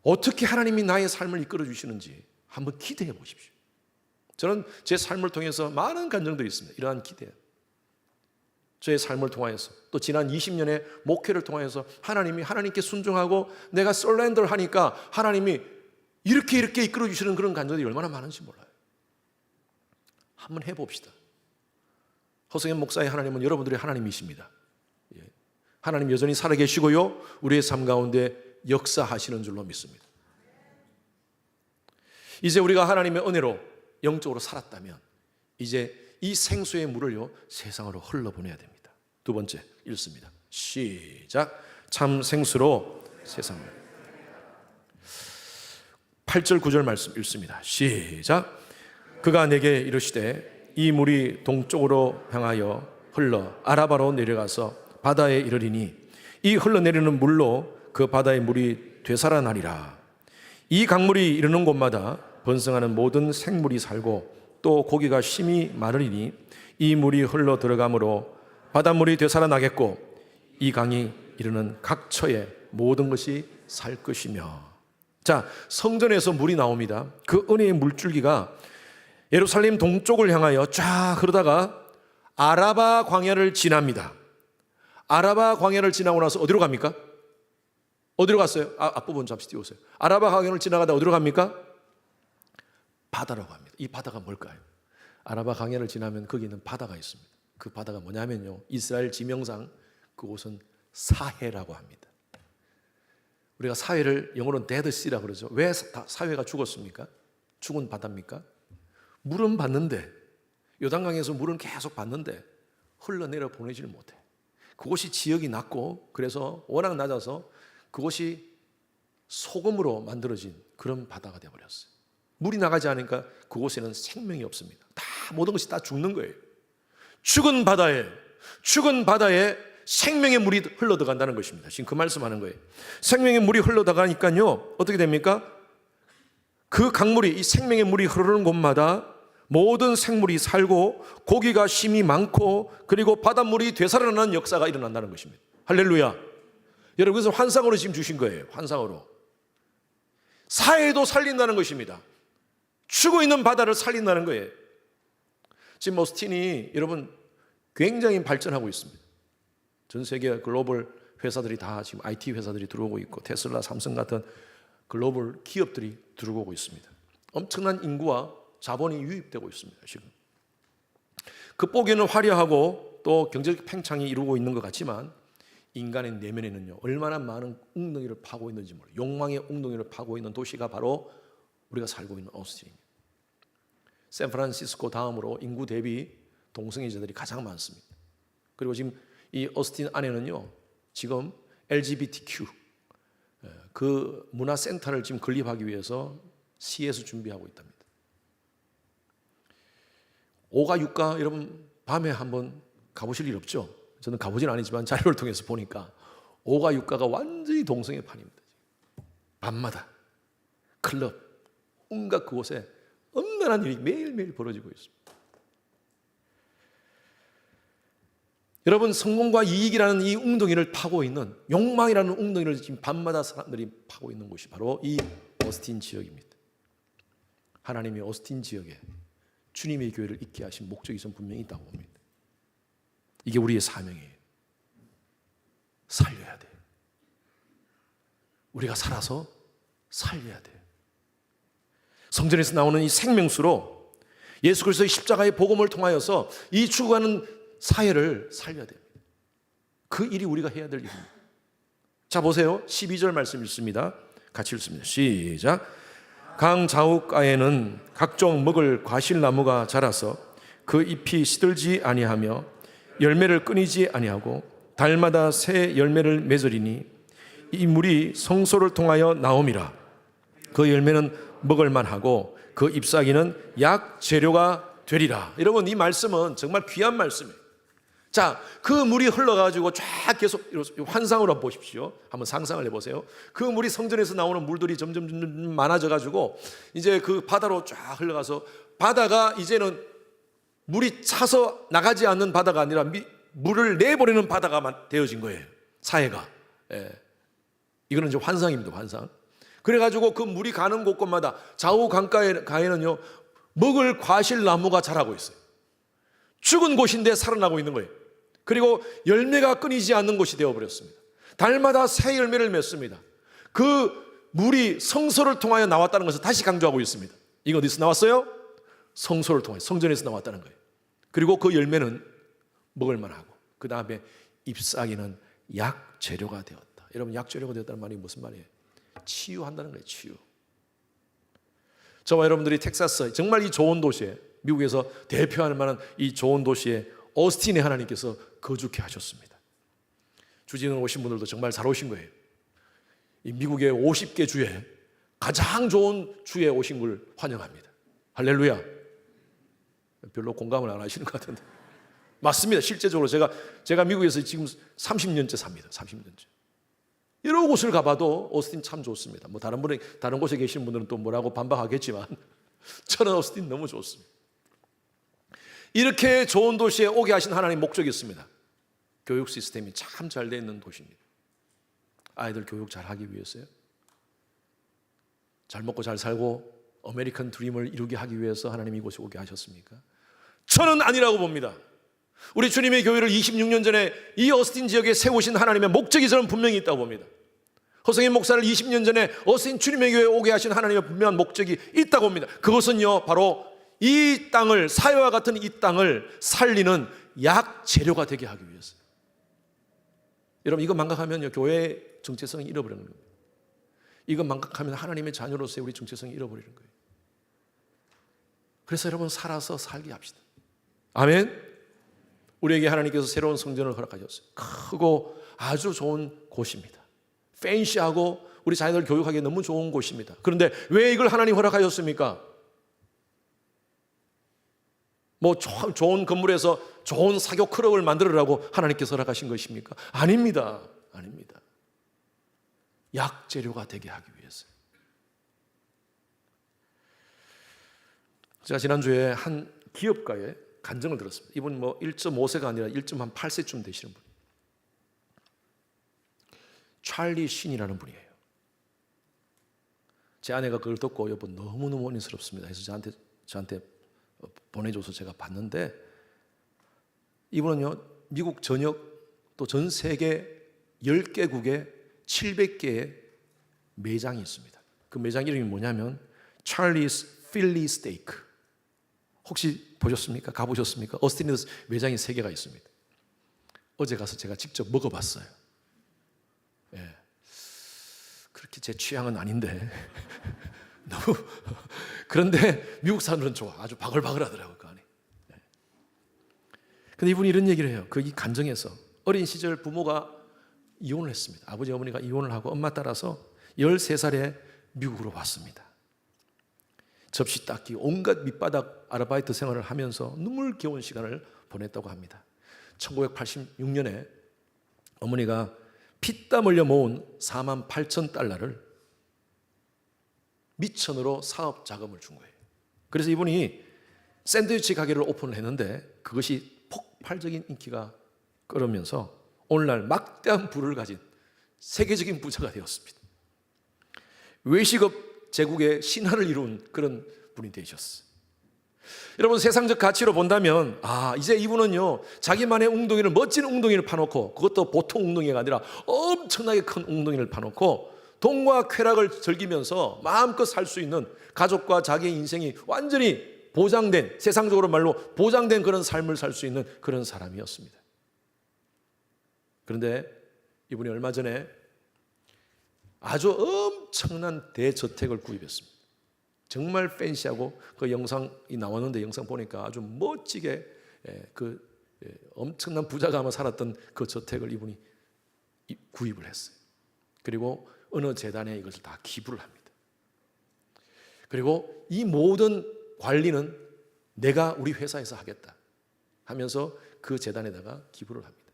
어떻게 하나님이 나의 삶을 이끌어 주시는지 한번 기대해 보십시오. 저는 제 삶을 통해서 많은 감정들이 있습니다. 이러한 기대, 저의 삶을 통하여서, 또 지난 20년의 목회를 통해서 하나님이, 하나님께 순종하고 내가 surrender 하니까 하나님이 이렇게 이끌어 주시는 그런 감정들이 얼마나 많은지 몰라요. 한번 해봅시다. 허성현 목사의 하나님은 여러분들의 하나님이십니다. 하나님 여전히 살아계시고요, 우리의 삶 가운데 역사하시는 줄로 믿습니다. 이제 우리가 하나님의 은혜로 영적으로 살았다면 이제 이 생수의 물을요 세상으로 흘러보내야 됩니다. 두 번째 읽습니다. 시작. 참 생수로 세상을. 8절 9절 말씀 읽습니다. 시작. 그가 내게 이르시되 이 물이 동쪽으로 향하여 흘러 아라바로 내려가서 바다에 이르리니 이 흘러내리는 물로 그 바다의 물이 되살아나리라. 이 강물이 이르는 곳마다 번성하는 모든 생물이 살고 또 고기가 심히 마르리니 이 물이 흘러 들어가므로 바닷물이 되살아나겠고 이 강이 이르는 각 처에 모든 것이 살 것이며. 자, 성전에서 물이 나옵니다. 그 은혜의 물줄기가 예루살렘 동쪽을 향하여 쫙 흐르다가 아라바 광야를 지납니다. 아라바 광야를 지나고 나서 어디로 갑니까? 어디로 갔어요? 앞부분 잠시 띄우세요. 아라바 광야를 지나가다 어디로 갑니까? 바다로 갑니다. 이 바다가 뭘까요? 아라바 광야를 지나면 거기는 바다가 있습니다. 그 바다가 뭐냐면요, 이스라엘 지명상 그곳은 사해라고 합니다. 우리가 사해를 영어로는 데드 씨라 그러죠. 왜 사해가 죽었습니까? 죽은 바다입니까? 물은 받는데, 요단강에서 물은 계속 받는데 흘러내려 보내지를 못해. 그곳이 지역이 낮고 그래서 워낙 낮아서 그곳이 소금으로 만들어진 그런 바다가 되어버렸어요. 물이 나가지 않으니까 그곳에는 생명이 없습니다. 다 모든 것이 다 죽는 거예요. 죽은 바다에 생명의 물이 흘러들어간다는 것입니다. 지금 그 말씀하는 거예요. 생명의 물이 흘러들어가니까요, 어떻게 됩니까? 그 강물이, 이 생명의 물이 흐르는 곳마다 모든 생물이 살고 고기가 심이 많고 그리고 바닷물이 되살아나는 역사가 일어난다는 것입니다. 할렐루야. 여러분, 그래서 환상으로 지금 주신 거예요. 환상으로. 사해도 살린다는 것입니다. 죽어 있는 바다를 살린다는 거예요. 지금 오스틴이 여러분 굉장히 발전하고 있습니다. 전 세계 글로벌 회사들이 다 지금 IT 회사들이 들어오고 있고 테슬라, 삼성 같은 글로벌 기업들이 들어오고 있습니다. 엄청난 인구와 자본이 유입되고 있습니다. 지금 겉보기에는 화려하고 또 경제적 팽창이 이루고 있는 것 같지만 인간의 내면에는요, 얼마나 많은 웅덩이를 파고 있는지 몰라요. 욕망의 웅덩이를 파고 있는 도시가 바로 우리가 살고 있는 오스틴입니다. 샌프란시스코 다음으로 인구 대비 동성애자들이 가장 많습니다. 그리고 지금 이 오스틴 안에는요, 지금 LGBTQ 그 문화 센터를 지금 건립하기 위해서 시에서 준비하고 있답니다. 5가 6가 여러분 밤에 한번 가보실 일 없죠? 저는 가보진 아니지만 자료를 통해서 보니까 5가 6가가 완전히 동성애판입니다. 밤마다 클럽, 온갖 그곳에 엄청난 일이 매일매일 벌어지고 있습니다. 여러분, 성공과 이익이라는 이 웅덩이를 파고 있는, 욕망이라는 웅덩이를 지금 밤마다 사람들이 파고 있는 곳이 바로 이 오스틴 지역입니다. 하나님이 오스틴 지역에 주님의 교회를 있게 하신 목적이 좀 분명히 있다고 봅니다. 이게 우리의 사명이에요. 살려야 돼요. 우리가 살아서 살려야 돼요. 성전에서 나오는 이 생명수로 예수 그리스도의 십자가의 복음을 통하여서 이 죽어가는 사회를 살려야 됩니다. 그 일이 우리가 해야 될 일입니다. 자, 보세요. 12절 말씀 읽습니다. 같이 읽습니다. 시작. 강 좌우가에는 각종 먹을 과실나무가 자라서 그 잎이 시들지 아니하며 열매를 끊이지 아니하고 달마다 새 열매를 맺으리니 이 물이 성소를 통하여 나옴이라. 그 열매는 먹을 만하고 그 잎사귀는 약 재료가 되리라. 여러분, 이 말씀은 정말 귀한 말씀이에요. 자, 그 물이 흘러가지고 쫙 계속 환상으로 한번 보십시오. 한번 상상을 해보세요. 그 물이 성전에서 나오는 물들이 점점 많아져가지고 이제 그 바다로 쫙 흘러가서 이제는 물이 차서 나가지 않는 바다가 아니라 물을 내버리는 바다가 되어진 거예요. 사해가. 예. 이거는 이제 환상입니다. 환상. 그래가지고 그 물이 가는 곳곳마다 좌우 강가에는요, 먹을 과실나무가 자라고 있어요. 죽은 곳인데 살아나고 있는 거예요. 그리고 열매가 끊이지 않는 곳이 되어버렸습니다. 달마다 새 열매를 맺습니다. 그 물이 성소를 통하여 나왔다는 것을 다시 강조하고 있습니다. 이거 어디서 나왔어요? 성소를 통해, 성전에서 나왔다는 거예요. 그리고 그 열매는 먹을 만하고 그 다음에 잎사귀는 약 재료가 되었다. 여러분, 약 재료가 되었다는 말이 무슨 말이에요? 치유한다는 거예요. 치유. 저와 여러분들이 텍사스, 정말 이 좋은 도시에, 미국에서 대표할 만한 이 좋은 도시에 오스틴에 하나님께서 거주케 하셨습니다. 주진우 오신 분들도 정말 잘 오신 거예요. 이 미국의 50개 주에 가장 좋은 주에 오신 걸 환영합니다. 할렐루야. 별로 공감을 안 하시는 것 같은데 맞습니다. 실제적으로 제가 미국에서 지금 30년째 삽니다. 30년째. 여러 곳을 가봐도 오스틴 참 좋습니다. 뭐 다른 곳에 계신 분들은 또 뭐라고 반박하겠지만 저는 오스틴 너무 좋습니다. 이렇게 좋은 도시에 오게 하신 하나님 목적이 있습니다. 교육 시스템이 참 잘 되어 있는 도시입니다. 아이들 교육 잘 하기 위해서요. 잘 먹고 잘 살고 아메리칸 드림을 이루게 하기 위해서 하나님이 이곳에 오게 하셨습니까? 저는 아니라고 봅니다. 우리 주님의 교회를 26년 전에 이 어스틴 지역에 세우신 하나님의 목적이 저는 분명히 있다고 봅니다. 허성인 목사를 20년 전에 어스틴 주님의 교회에 오게 하신 하나님의 분명한 목적이 있다고 봅니다. 그것은요, 바로 이 땅을, 사회와 같은 이 땅을 살리는 약 재료가 되게 하기 위해서. 여러분, 이거 망각하면요, 교회의 정체성이 잃어버리는 겁니다. 이거 망각하면 하나님의 자녀로서의 우리 정체성이 잃어버리는 거예요. 그래서 여러분, 살아서 살게 합시다. 아멘. 우리에게 하나님께서 새로운 성전을 허락하셨어요. 크고 아주 좋은 곳입니다. 팬시하고 우리 자녀들 교육하기에 너무 좋은 곳입니다. 그런데 왜 이걸 하나님 허락하셨습니까? 뭐 좋은 건물에서 좋은 사교 클럽을 만들으라고 하나님께서 허락하신 것입니까? 아닙니다. 아닙니다. 약재료가 되게 하기 위해서. 제가 지난주에 한 기업가의 간증을 들었습니다. 이분 뭐 1.5세가 아니라 1.8세쯤 되시는 분. 찰리 신이라는 분이에요. 제 아내가 그걸 듣고 여보 너무너무 은혜스럽습니다 해서 저한테 보내줘서 제가 봤는데, 이분은요, 미국 전역 또 전 세계 10개국에 700개의 매장이 있습니다. 그 매장 이름이 뭐냐면 찰리's 필리 스테이크. 혹시 보셨습니까? 가보셨습니까? 어스틴에서 매장이 3개가 있습니다. 어제 가서 제가 직접 먹어봤어요. 예. 그렇게 제 취향은 아닌데 너무 그런데 미국 사람들은 좋아. 아주 바글바글하더라고요, 그 안에. 예. 근데 이분이 이런 얘기를 해요. 그 이 간정에서 어린 시절 부모가 이혼을 했습니다. 아버지 어머니가 이혼을 하고 엄마 따라서 13살에 미국으로 왔습니다. 접시 닦기, 온갖 밑바닥 아르바이트 생활을 하면서 눈물겨운 시간을 보냈다고 합니다. 1986년에 어머니가 피땀 흘려 모은 48,000달러를 미천으로 사업 자금을 준 거예요. 그래서 이분이 샌드위치 가게를 오픈을 했는데 그것이 폭발적인 인기가 끌으면서 오늘날 막대한 부를 가진 세계적인 부자가 되었습니다. 외식업 제국의 신화를 이룬 그런 분이 되셨어요. 여러분, 세상적 가치로 본다면 이제 이분은요, 자기만의 웅덩이를, 멋진 웅덩이를 파놓고, 그것도 보통 웅덩이가 아니라 엄청나게 큰 웅덩이를 파놓고 돈과 쾌락을 즐기면서 마음껏 살 수 있는, 가족과 자기의 인생이 완전히 보장된, 세상적으로 말로 보장된 그런 삶을 살 수 있는 그런 사람이었습니다. 그런데 이분이 얼마 전에 아주 엄청난 대저택을 구입했습니다. 정말 팬시하고 그 영상이 나왔는데 영상 보니까 아주 멋지게 엄청난 부자가 아마 살았던 그 저택을 이분이 구입을 했어요. 그리고 어느 재단에 이것을 다 기부를 합니다. 그리고 이 모든 관리는 내가 우리 회사에서 하겠다 하면서 그 재단에다가 기부를 합니다.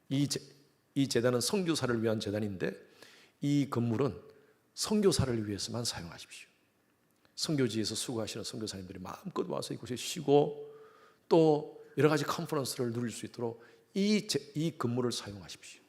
이 재단은 선교사를 위한 재단인데 이 건물은 선교사를 위해서만 사용하십시오. 선교지에서 수고하시는 선교사님들이 마음껏 와서 이곳에 쉬고 또 여러 가지 컨퍼런스를 누릴 수 있도록 이 건물을 사용하십시오.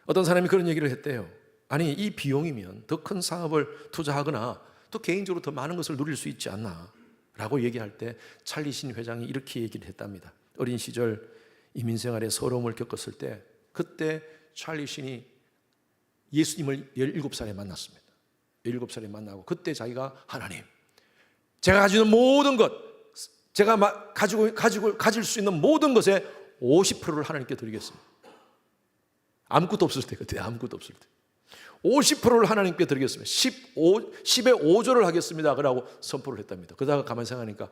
어떤 사람이 그런 얘기를 했대요. 아니, 이 비용이면 더 큰 사업을 투자하거나 또 개인적으로 더 많은 것을 누릴 수 있지 않나 라고 얘기할 때 찰리 신 회장이 이렇게 얘기를 했답니다. 어린 시절 이민생활에 서러움을 겪었을 때 그때 찰리 신이 예수님을 17살에 만났습니다. 17살에 만나고 그때 자기가 하나님, 제가 가지는 모든 것, 제가 가질 수 있는 모든 것의 50%를 하나님께 드리겠습니다. 아무것도 없을 때, 그때 아무것도 없을 때 50%를 하나님께 드리겠습니다. 10의 5조를 하겠습니다. 그러고 선포를 했답니다. 그러다가 가만히 생각하니까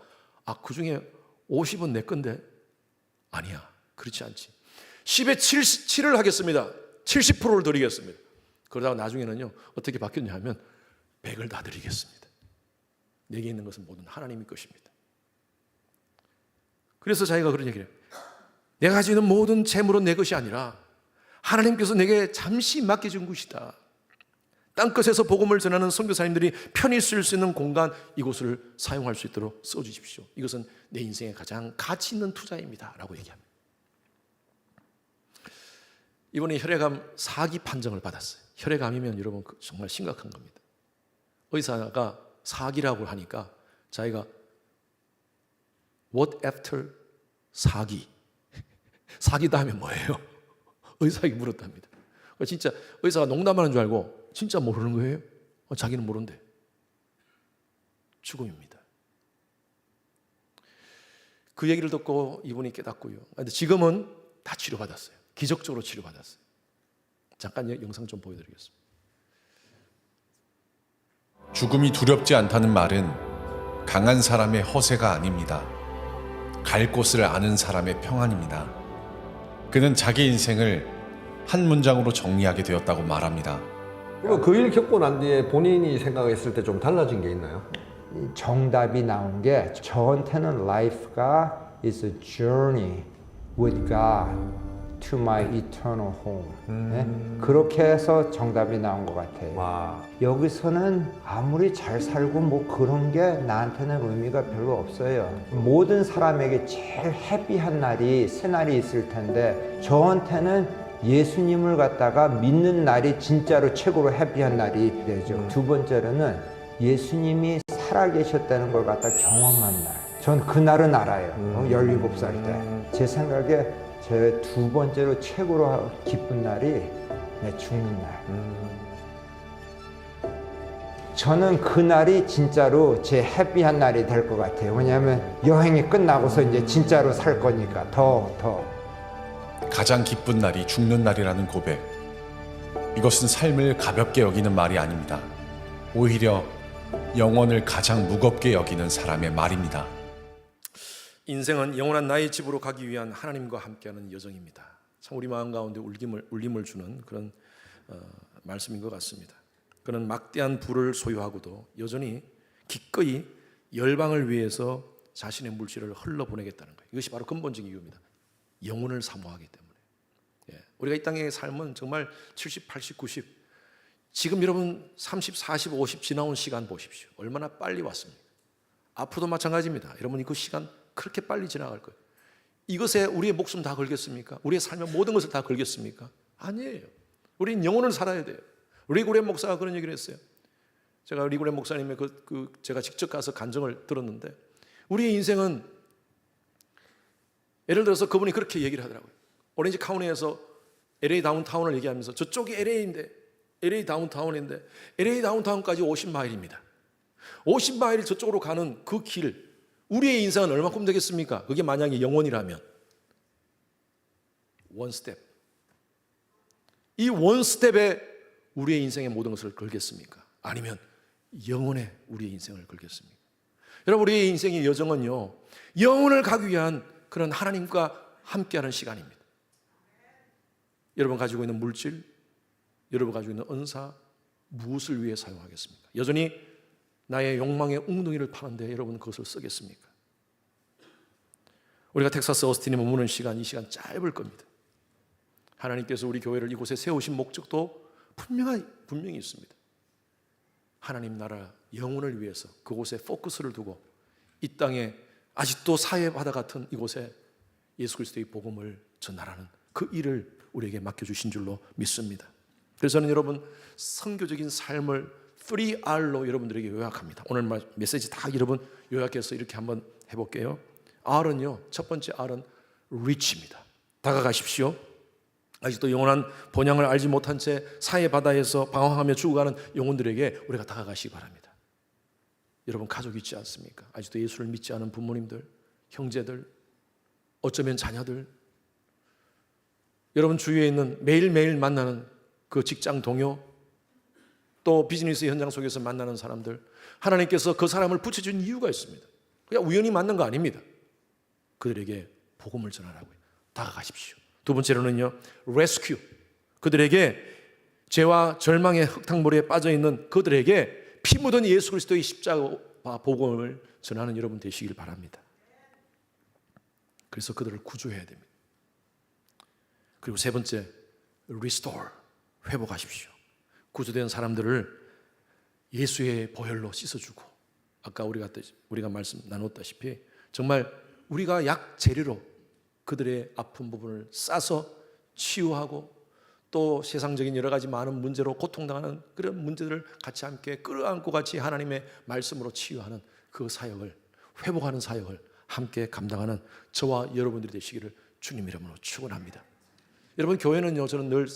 그 중에 50은 내 건데 아니야, 그렇지 않지. 10의 7을 하겠습니다. 70%를 드리겠습니다. 그러다가 나중에는요, 어떻게 바뀌었냐 하면 100을 다 드리겠습니다. 내게 있는 것은 모든 하나님의 것입니다. 그래서 자기가 그런 얘기를 해요. 내가 가지고 있는 모든 재물은 내 것이 아니라 하나님께서 내게 잠시 맡겨준 것이다. 땅끝에서 복음을 전하는 선교사님들이 편히 쓸 수 있는 공간, 이곳을 사용할 수 있도록 써주십시오. 이것은 내 인생의 가장 가치 있는 투자입니다 라고 얘기합니다. 이번에 혈액암 4기 판정을 받았어요. 혈액암이면 여러분 정말 심각한 겁니다. 의사가 사기라고 하니까 자기가 what after 사기 사기 다음에 뭐예요? 의사에게 물었답니다. 진짜 의사가 농담하는 줄 알고 진짜 모르는 거예요? 자기는 모른대. 죽음입니다. 그 얘기를 듣고 이분이 깨닫고요. 근데 지금은 다 치료받았어요. 기적적으로 치료받았어요. 잠깐 영상 좀 보여드리겠습니다. 죽음이 두렵지 않다는 말은 강한 사람의 허세가 아닙니다. 갈 곳을 아는 사람의 평안입니다. 그는 자기 인생을 한 문장으로 정리하게 되었다고 말합니다. 그럼 그 일 겪고 난 뒤에 본인이 생각했을 때 좀 달라진 게 있나요? 정답이 나온 게 저한테는 life가 is a journey with God to my eternal home. 네? 그렇게 해서 정답이 나온 것 같아요. 와. 여기서는 아무리 잘 살고 뭐 그런 게 나한테는 의미가 별로 없어요. 모든 사람에게 제일 해피한 날이 새날이 있을 텐데 저한테는 예수님을 갖다가 믿는 날이 진짜로 최고로 해피한 날이 되죠. 두 번째로는 예수님이 살아계셨다는 걸 갖다 경험한 날. 전 그날은 알아요. 17살 때. 제 생각에 제 두 번째로 최고로 기쁜 날이 내 죽는 날. 저는 그날이 진짜로 제 해피한 날이 될 것 같아요. 왜냐하면 여행이 끝나고서 이제 진짜로 살 거니까 더. 가장 기쁜 날이 죽는 날이라는 고백. 이것은 삶을 가볍게 여기는 말이 아닙니다. 오히려 영혼을 가장 무겁게 여기는 사람의 말입니다. 인생은 영원한 나의 집으로 가기 위한 하나님과 함께하는 여정입니다. 참 우리 마음 가운데 울림을 주는 그런 말씀인 것 같습니다. 그는 막대한 부를 소유하고도 여전히 기꺼이 열방을 위해서 자신의 물질을 흘러보내겠다는 거예요. 이것이 바로 근본적인 이유입니다. 영혼을 사모하기 때문에. 우리가 이 땅의 삶은 정말 70, 80, 90 지금 여러분 30, 40, 50 지나온 시간 보십시오. 얼마나 빨리 왔습니까? 앞으로도 마찬가지입니다. 여러분 그 시간 그렇게 빨리 지나갈 거예요. 이것에 우리의 목숨 다 걸겠습니까? 우리의 삶의 모든 것을 다 걸겠습니까? 아니에요. 우리는 영혼을 살아야 돼요. 리고렌 목사가 그런 얘기를 했어요. 제가 리고렌 목사님의 제가 직접 가서 간증을 들었는데 우리의 인생은 예를 들어서 그분이 그렇게 얘기를 하더라고요. 오렌지 카운티에서 LA 다운타운을 얘기하면서 저쪽이 LA 다운타운인데 LA 다운타운까지 50마일입니다. 50마일 저쪽으로 가는 그 길, 우리의 인생은 얼마큼 되겠습니까? 그게 만약에 영혼이라면 원 스텝. 이 원 스텝에 우리의 인생의 모든 것을 걸겠습니까? 아니면 영혼에 우리의 인생을 걸겠습니까? 여러분 우리의 인생의 여정은요 영혼을 가기 위한 그런 하나님과 함께하는 시간입니다. 여러분 가지고 있는 물질, 여러분 가지고 있는 은사 무엇을 위해 사용하겠습니까? 여전히 나의 욕망의 웅덩이를 파는데 여러분 그것을 쓰겠습니까? 우리가 텍사스 어스틴에 머무는 시간, 이 시간 짧을 겁니다. 하나님께서 우리 교회를 이곳에 세우신 목적도 분명히 있습니다. 하나님 나라 영혼을 위해서 그곳에 포커스를 두고 이 땅에 아직도 사회 바다 같은 이곳에 예수 그리스도의 복음을 전하라는 그 일을 우리에게 맡겨주신 줄로 믿습니다. 그래서 저는 여러분 선교적인 삶을 3R로 여러분들에게 요약합니다. 오늘 메시지 다 여러분 요약해서 이렇게 한번 해볼게요. R은요, 첫 번째 R은 reach입니다. 다가가십시오. 아직도 영원한 본향을 알지 못한 채 사회 바다에서 방황하며 죽어가는 영혼들에게 우리가 다가가시기 바랍니다. 여러분 가족 있지 않습니까? 아직도 예수를 믿지 않은 부모님들, 형제들, 어쩌면 자녀들, 여러분 주위에 있는 매일매일 만나는 그 직장 동료, 또 비즈니스 현장 속에서 만나는 사람들, 하나님께서 그 사람을 붙여준 이유가 있습니다. 그냥 우연히 만난 거 아닙니다. 그들에게 복음을 전하라고요. 다가가십시오. 두 번째로는요, rescue. 그들에게 죄와 절망의 흙탕물에 빠져있는 그들에게 피 묻은 예수 그리스도의 십자가 복음을 전하는 여러분 되시길 바랍니다. 그래서 그들을 구조해야 됩니다. 그리고 세 번째, restore. 회복하십시오. 구조된 사람들을 예수의 보혈로 씻어주고, 아까 우리가 말씀 나눴다시피 정말 우리가 약 재료로 그들의 아픈 부분을 싸서 치유하고 또 세상적인 여러 가지 많은 문제로 고통당하는 그런 문제들을 같이 함께 끌어안고 같이 하나님의 말씀으로 치유하는 그 사역을, 회복하는 사역을 함께 감당하는 저와 여러분들이 되시기를 주님 이름으로 축원합니다. 여러분, 교회는요, 저는 늘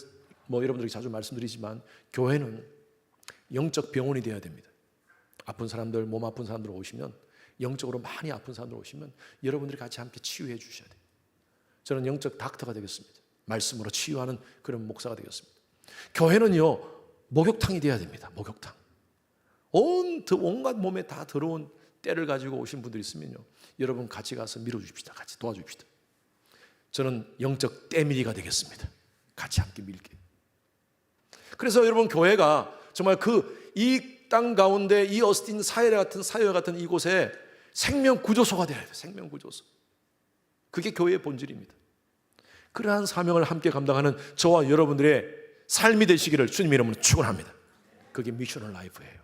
여러분들에게 자주 말씀드리지만 교회는 영적 병원이 되어야 됩니다. 아픈 사람들, 몸 아픈 사람들 오시면, 영적으로 많이 아픈 사람들 오시면 여러분들이 같이 함께 치유해 주셔야 돼요. 저는 영적 닥터가 되겠습니다. 말씀으로 치유하는 그런 목사가 되겠습니다. 교회는요, 목욕탕이 되어야 됩니다. 목욕탕. 온갖 몸에 다 더러운 때를 가지고 오신 분들이 있으면요, 여러분 같이 가서 밀어주십시다. 같이 도와줍시다. 저는 영적 때밀이가 되겠습니다. 같이 함께 밀게. 그래서 여러분, 교회가 정말 이 땅 가운데 이 어스틴 사회 같은 이곳에 생명 구조소가 되어야 돼요. 생명 구조소. 그게 교회의 본질입니다. 그러한 사명을 함께 감당하는 저와 여러분들의 삶이 되시기를 주님 이름으로 축원합니다. 그게 미셔널 라이프예요.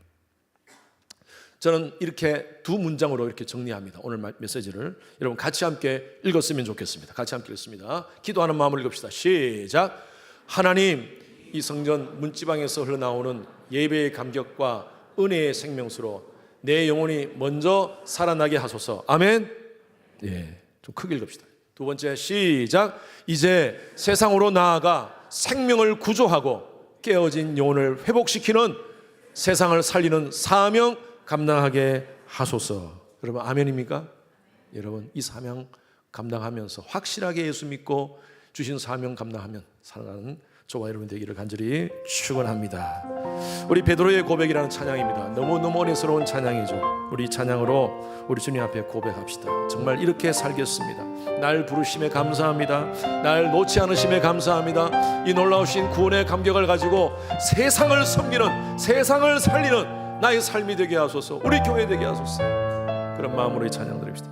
저는 이렇게 두 문장으로 이렇게 정리합니다. 오늘 메시지를 여러분 같이 함께 읽었으면 좋겠습니다. 같이 함께 읽습니다. 기도하는 마음으로 읽읍시다. 시작. 하나님, 이 성전 문지방에서 흘러나오는 예배의 감격과 은혜의 생명수로 내 영혼이 먼저 살아나게 하소서. 아멘. 예, 좀 크게 읽읍시다. 두 번째, 시작. 이제 세상으로 나아가 생명을 구조하고 깨어진 영혼을 회복시키는, 세상을 살리는 사명 감당하게 하소서. 여러분, 아멘입니까? 여러분, 이 사명 감당하면서 확실하게 예수 믿고 주신 사명 감당하면 살아가는 저와 여러분 되기를 간절히 축원합니다. 우리 베드로의 고백이라는 찬양입니다. 너무너무 은혜스러운 찬양이죠. 우리 찬양으로 우리 주님 앞에 고백합시다. 정말 이렇게 살겠습니다. 날 부르심에 감사합니다. 날 놓지 않으심에 감사합니다. 이 놀라우신 구원의 감격을 가지고 세상을 섬기는, 세상을 살리는 나의 삶이 되게 하소서. 우리 교회 되게 하소서. 그런 마음으로 이 찬양 드립시다.